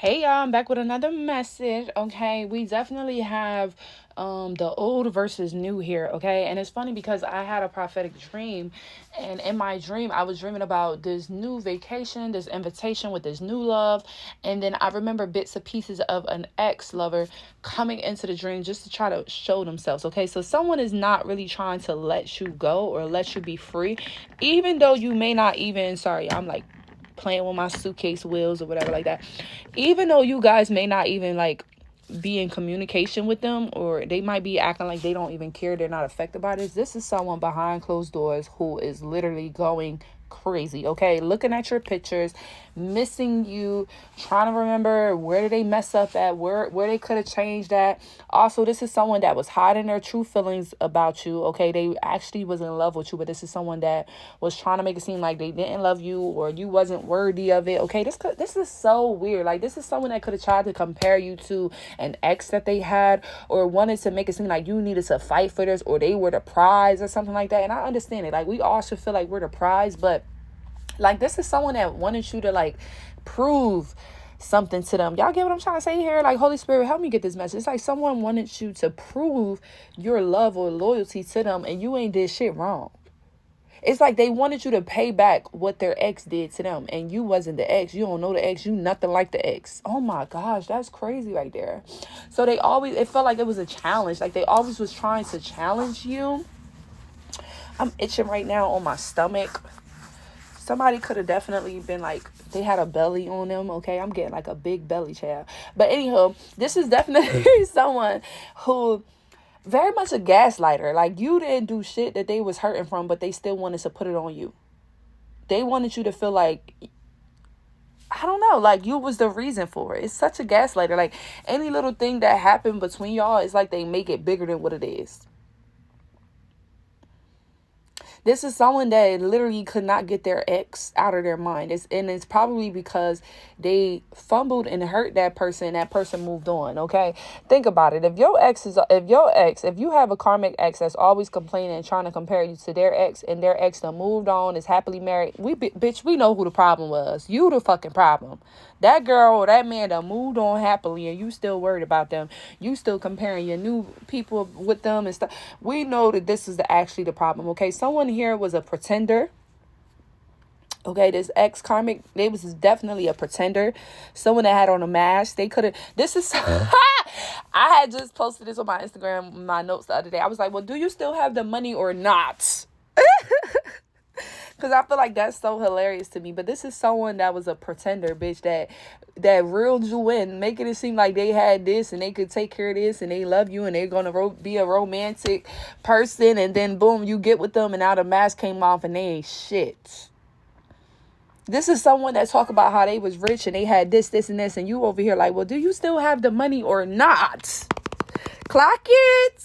Hey y'all, I'm back with another message. Okay, we definitely have the old versus new here, okay? And it's funny because I had a prophetic dream, and in my dream I was dreaming about this new vacation, this invitation with this new love, and then I remember bits and pieces of an ex-lover coming into the dream just to try to show themselves, okay? So someone is not really trying to let you go or let you be free, even though you may not even, sorry, I'm like playing with my suitcase wheels or whatever like that, even though you guys may not even like be in communication with them, or they might be acting like they don't even care, they're not affected by this is someone behind closed doors who is literally going crazy, okay? Looking at your pictures, missing you, trying to remember where did they mess up at, where they could have changed that. Also, this is someone that was hiding their true feelings about you, okay? They actually was in love with you, but this is someone that was trying to make it seem like they didn't love you or you wasn't worthy of it, okay? This is so weird. Like, this is someone that could have tried to compare you to an ex that they had, or wanted to make it seem like you needed to fight for this, or they were the prize or something like that. And I understand it. Like, we all should feel like we're the prize, but like, this is someone that wanted you to like prove something to them. Y'all get what I'm trying to say here? Like, Holy Spirit, help me get this message. It's like someone wanted you to prove your love or loyalty to them, and you ain't did shit wrong. It's like they wanted you to pay back what their ex did to them, and you wasn't the ex. You don't know the ex. You nothing like the ex. Oh my gosh, that's crazy right there. So it felt like it was a challenge. Like, they always was trying to challenge you. I'm itching right now on my stomach. Somebody could have definitely been like, they had a belly on them, okay? I'm getting like a big belly, child. But anyhow, this is definitely someone who very much a gaslighter. Like, you didn't do shit that they was hurting from, but they still wanted to put it on you. They wanted you to feel like, I don't know, like you was the reason for it. It's such a gaslighter. Like, any little thing that happened between y'all, it's like they make it bigger than what it is. This is someone that literally could not get their ex out of their mind. It's probably because they fumbled and hurt that person, and that person moved on, okay? Think about it. If you have a karmic ex that's always complaining and trying to compare you to their ex, and their ex done moved on, is happily married, bitch, we know who the problem was. You the fucking problem. That girl or that man done moved on happily, and you still worried about them. You still comparing your new people with them and stuff. We know that this is actually the problem, okay? Someone here was a pretender. Okay, this ex karmic, they was definitely a pretender. Someone that had on a mask. They could have, this is, I had just posted this on my Instagram, my notes the other day. I was like, well, do you still have the money or not? Because I feel like that's so hilarious to me. But this is someone that was a pretender, bitch, that reeled you in, making it seem like they had this and they could take care of this and they love you and they're going to be a romantic person. And then, boom, you get with them and now the mask came off and they ain't shit. This is someone that talk about how they was rich and they had this, and this. And you over here like, well, do you still have the money or not? Clock it.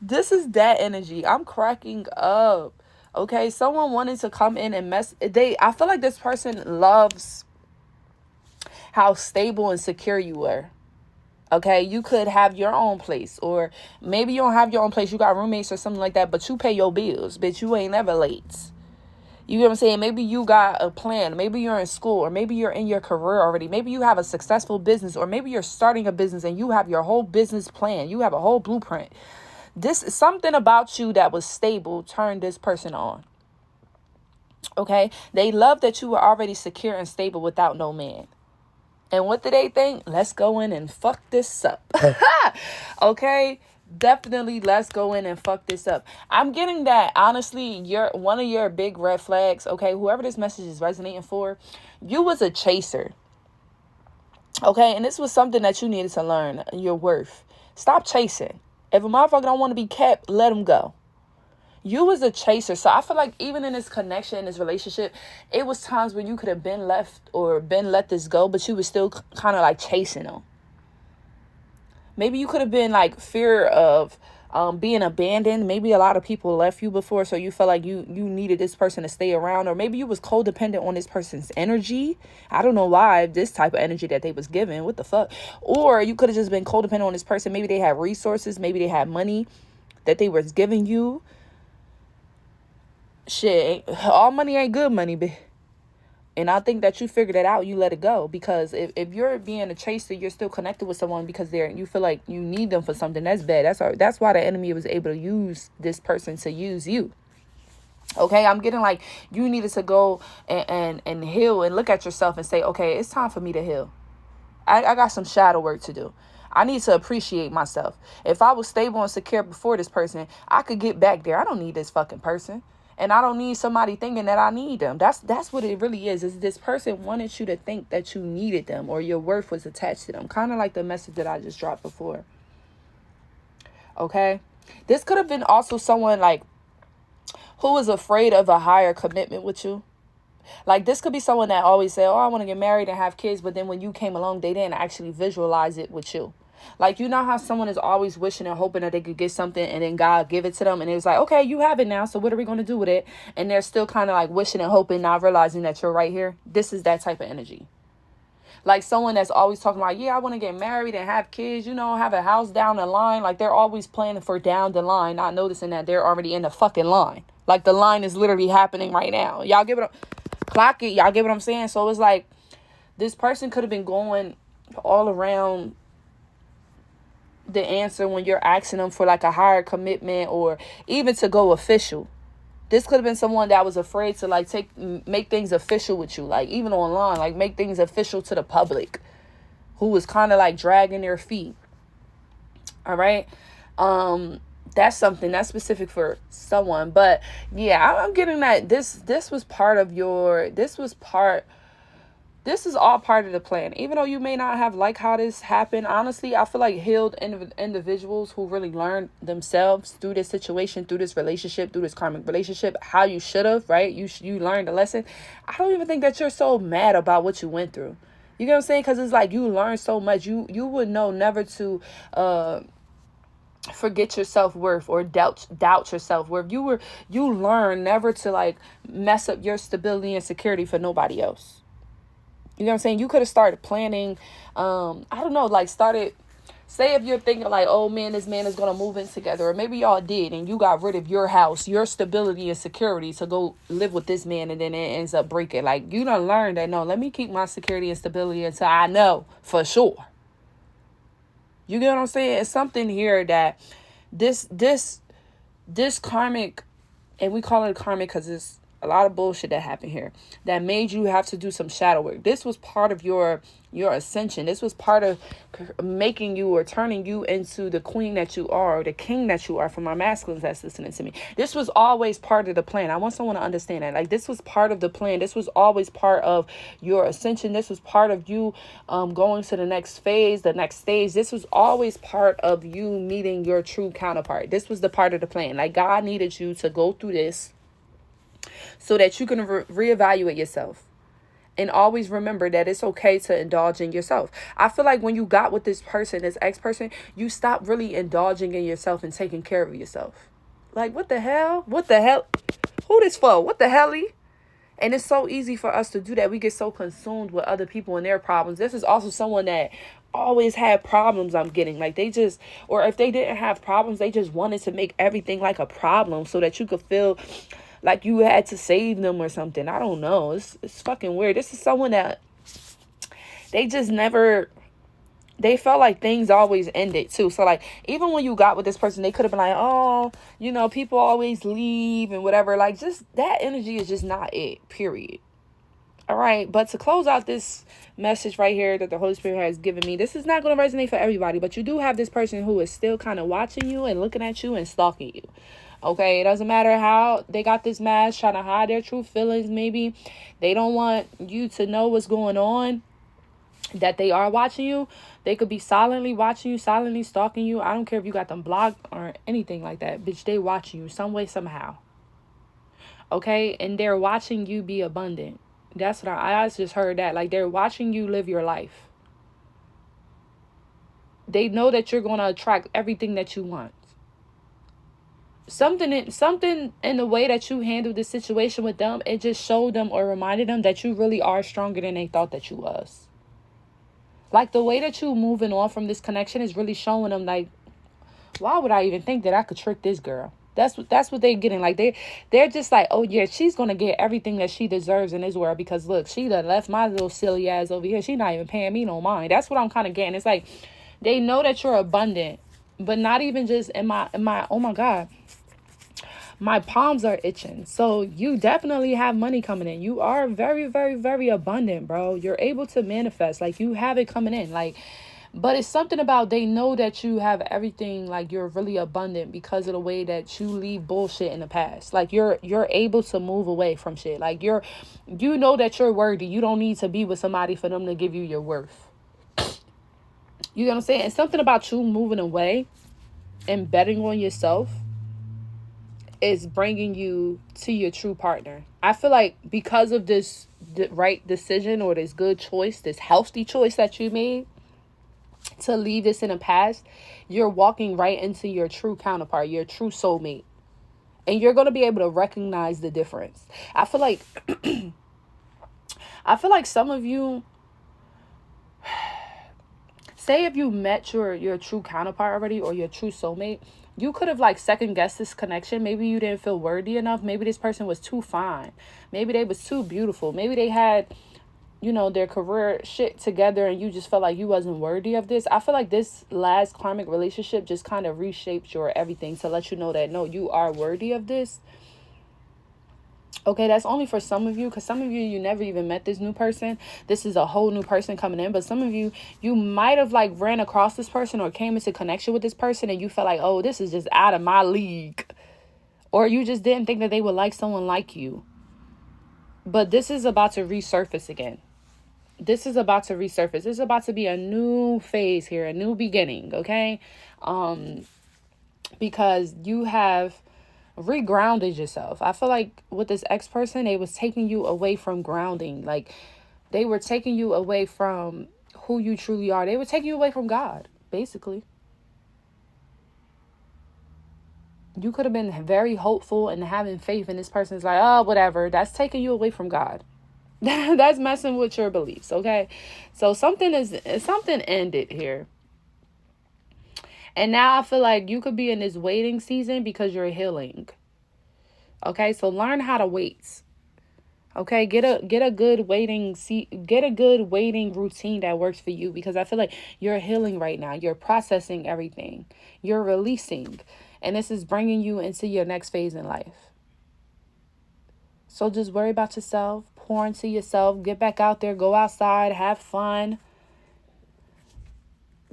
This is that energy. I'm cracking up. Okay, someone wanted to come in and I feel like this person loves how stable and secure you were. Okay, you could have your own place, or maybe you don't have your own place. You got roommates or something like that, but you pay your bills, bitch. You ain't never late. You get what I'm saying? Maybe you got a plan. Maybe you're in school, or maybe you're in your career already. Maybe you have a successful business, or maybe you're starting a business and you have your whole business plan. You have a whole blueprint. This is something about you that was stable turned this person on. Okay? They love that you were already secure and stable without no man. And what did they think? Let's go in and fuck this up. Okay? Definitely let's go in and fuck this up. I'm getting that, honestly, one of your big red flags, okay? Whoever this message is resonating for, you was a chaser. Okay? And this was something that you needed to learn, your worth. Stop chasing. If a motherfucker don't want to be kept, let him go. You was a chaser. So I feel like even in this connection, in this relationship, it was times where you could have been left or been let this go, but you was still kind of like chasing them. Maybe you could have been like fear of being abandoned. Maybe a lot of people left you before, so you felt like you needed this person to stay around. Or maybe you was codependent on this person's energy. I don't know why, this type of energy that they was given. What the fuck? Or you could have just been codependent on this person. Maybe they had resources. Maybe they had money that they was giving you. Shit, all money ain't good money, And I think that you figured it out, you let it go. Because if you're being a chaser, you're still connected with someone because you feel like you need them for something. That's bad. That's why the enemy was able to use this person to use you. Okay, I'm getting like you needed to go and heal and look at yourself and say, okay, it's time for me to heal. I got some shadow work to do. I need to appreciate myself. If I was stable and secure before this person, I could get back there. I don't need this fucking person. And I don't need somebody thinking that I need them. That's what it really is this person wanted you to think that you needed them or your worth was attached to them. Kind of like the message that I just dropped before. Okay? This could have been also someone like who was afraid of a higher commitment with you. Like this could be someone that always say, oh, I want to get married and have kids. But then when you came along, they didn't actually visualize it with you. Like, you know how someone is always wishing and hoping that they could get something and then God give it to them. And it's like, okay, you have it now. So what are we going to do with it? And they're still kind of like wishing and hoping, not realizing that you're right here. This is that type of energy. Like someone that's always talking about, yeah, I want to get married and have kids, have a house down the line. Like they're always planning for down the line, not noticing that they're already in the fucking line. Like the line is literally happening right now. Y'all give it clock it. Y'all get what I'm saying? So it's like this person could have been going all around the answer when you're asking them for like a higher commitment or even to go official. This could have been someone that was afraid to like make things official with you, like even online, like make things official to the public, who was kind of like dragging their feet. All right. That's something that's specific for someone. But yeah, I'm getting that this was part of this is all part of the plan. Even though you may not have liked how this happened, honestly, I feel like healed individuals who really learned themselves through this situation, through this relationship, through this karmic relationship, how you should have, right? You learned a lesson. I don't even think that you're so mad about what you went through. You get what I'm saying? Because it's like you learned so much. You would know never to forget your self-worth or doubt your self-worth. You learn never to like mess up your stability and security for nobody else. You know what I'm saying? You could have started planning, I don't know, like say if you're thinking like, oh man, this man is going to move in together, or maybe y'all did and you got rid of your house, your stability and security to go live with this man, and then it ends up breaking. Like you done learned that, no, let me keep my security and stability until I know for sure. You get what I'm saying? It's something here that this karmic, and we call it karmic because it's a lot of bullshit that happened here that made you have to do some shadow work. This was part of your ascension. This was part of making you or turning you into the queen that you are, or the king that you are, for my masculines that's listening to me. This was always part of the plan. I want someone to understand that. Like this was part of the plan. This was always part of your ascension. This was part of you going to the next phase, the next stage. This was always part of you meeting your true counterpart. This was the part of the plan. Like God needed you to go through this so that you can reevaluate yourself and always remember that it's okay to indulge in yourself. I feel like when you got with this person, this ex-person, you stopped really indulging in yourself and taking care of yourself. Like, what the hell? What the hell? Who this for? What the helly? And it's so easy for us to do that. We get so consumed with other people and their problems. This is also someone that always had problems, I'm getting. Like or if they didn't have problems, they just wanted to make everything like a problem so that you could feel like you had to save them or something. I don't know. It's fucking weird. This is someone that they just never, they felt like things always ended too. So like, even when you got with this person, they could have been like, oh, people always leave and whatever. Like just that energy is just not it, period. All right. But to close out this message right here that the Holy Spirit has given me, this is not going to resonate for everybody, but you do have this person who is still kind of watching you and looking at you and stalking you. Okay, it doesn't matter how they got this mask, trying to hide their true feelings. Maybe they don't want you to know what's going on, that they are watching you. They could be silently watching you, silently stalking you. I don't care if you got them blocked or anything like that. Bitch, they watching you some way, somehow. Okay, and they're watching you be abundant. That's what I just heard that. Like they're watching you live your life. They know that you're going to attract everything that you want. Something in the way that you handled this situation with them, it just showed them or reminded them that you really are stronger than they thought that you was. Like the way that you moving on from this connection is really showing them like, why would I even think that I could trick this girl? That's what they're getting. Like they're just like, oh yeah, she's gonna get everything that she deserves in this world because look, she done left my little silly ass over here. She not even paying me no mind. That's what I'm kind of getting. It's like they know that you're abundant, but not even just in my oh my God, my palms are itching. So you definitely have money coming in. You are very, very, very abundant, bro. You're able to manifest. Like you have it coming in. Like, but it's something about they know that you have everything, like you're really abundant because of the way that you leave bullshit in the past. Like you're able to move away from shit. Like you know that you're worthy. You don't need to be with somebody for them to give you your worth. You know what I'm saying? It's something about you moving away and betting on yourself is bringing you to your true partner. I feel like because of this right decision or this good choice, this healthy choice that you made to leave this in the past, you're walking right into your true counterpart, your true soulmate. And you're going to be able to recognize the difference. I feel like some of you, say if you met your true counterpart already or your true soulmate, you could have like second guessed this connection. Maybe you didn't feel worthy enough. Maybe this person was too fine. Maybe they was too beautiful. Maybe they had, their career shit together and you just felt like you wasn't worthy of this. I feel like this last karmic relationship just kind of reshaped your everything to let you know that, no, you are worthy of this. Okay, that's only for some of you, because some of you never even met this new person. This is a whole new person coming in. But some of you might have like ran across this person or came into connection with this person and you felt like, oh, this is just out of my league. Or you just didn't think that they would like someone like you. But this is about to resurface again. This is about to resurface. This is about to be a new phase here, a new beginning, okay? Because you have regrounded yourself. I feel like with this ex-person, they was taking you away from grounding. Like they were taking you away from who you truly are. They were taking you away from God, basically. You could have been very hopeful and having faith in this person's like, oh, whatever. That's taking you away from God. That's messing with your beliefs, okay? So something ended here. And now I feel like you could be in this waiting season because you're healing. Okay, so learn how to wait. Okay, get a good waiting routine that works for you, because I feel like you're healing right now. You're processing everything. You're releasing. And this is bringing you into your next phase in life. So just worry about yourself, pour into yourself, get back out there, go outside, have fun.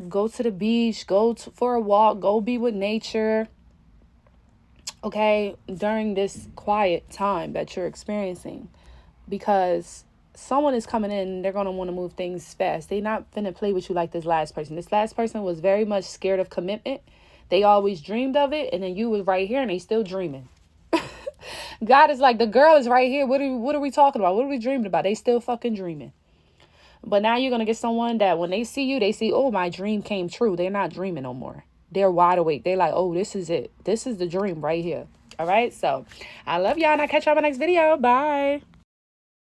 Go to the beach, for a walk, go be with nature. Okay, during this quiet time that you're experiencing. Because someone is coming in and they're going to want to move things fast. They're not finna play with you like this last person. This last person was very much scared of commitment. They always dreamed of it. And then you was right here and they still dreaming. God is like, the girl is right here. What are we talking about? What are we dreaming about? They still fucking dreaming. But now you're going to get someone that when they see you, they see, oh, my dream came true. They're not dreaming no more. They're wide awake. They're like, oh, this is it. This is the dream right here. All right. So I love y'all and I'll catch y'all in my next video. Bye.